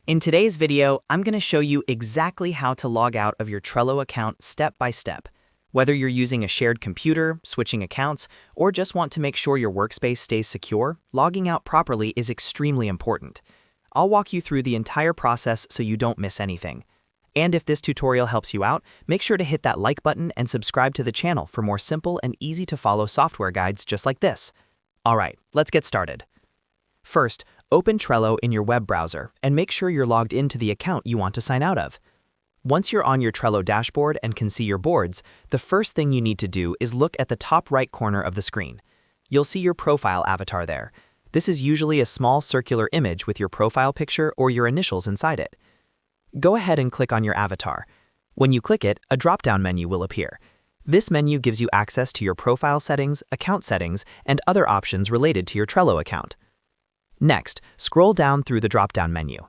In today's video, I'm going to show you exactly how to log out of your Trello account step by step. Whether you're using a shared computer, switching accounts, or just want to make sure your workspace stays secure, logging out properly is extremely important. I'll walk you through the entire process so you don't miss anything. And if this tutorial helps you out, make sure to hit that like button and subscribe to the channel for more simple and easy to follow software guides just like this. Alright, let's get started. First, open Trello in your web browser and make sure you're logged into the account you want to sign out of. Once you're on your Trello dashboard and can see your boards, the first thing you need to do is look at the top right corner of the screen. You'll see your profile avatar there. This is usually a small circular image with your profile picture or your initials inside it. Go ahead and click on your avatar. When you click it, a drop-down menu will appear. This menu gives you access to your profile settings, account settings, and other options related to your Trello account. Next, scroll down through the drop-down menu.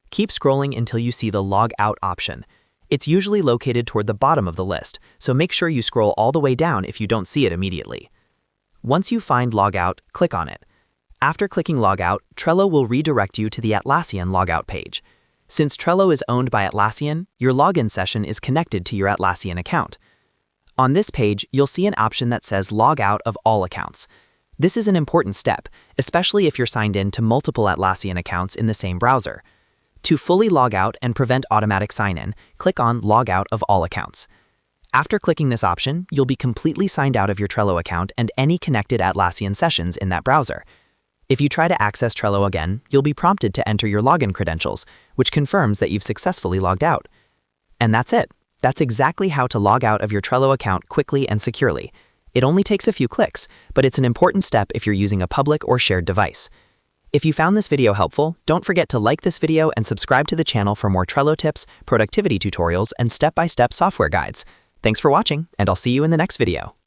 Keep scrolling until you see the Log Out option. It's usually located toward the bottom of the list, so make sure you scroll all the way down if you don't see it immediately. Once you find Log Out, click on it. After clicking Log Out, Trello will redirect you to the Atlassian logout page. Since Trello is owned by Atlassian, your login session is connected to your Atlassian account. On this page, you'll see an option that says Log Out of all accounts. This is an important step, especially if you're signed in to multiple Atlassian accounts in the same browser. To fully log out and prevent automatic sign-in, click on Log Out of all accounts. After clicking this option, you'll be completely signed out of your Trello account and any connected Atlassian sessions in that browser. If you try to access Trello again, you'll be prompted to enter your login credentials, which confirms that you've successfully logged out. And that's it. That's exactly how to log out of your Trello account quickly and securely. It only takes a few clicks, but it's an important step if you're using a public or shared device. If you found this video helpful, don't forget to like this video and subscribe to the channel for more Trello tips, productivity tutorials, and step-by-step software guides. Thanks for watching, and I'll see you in the next video.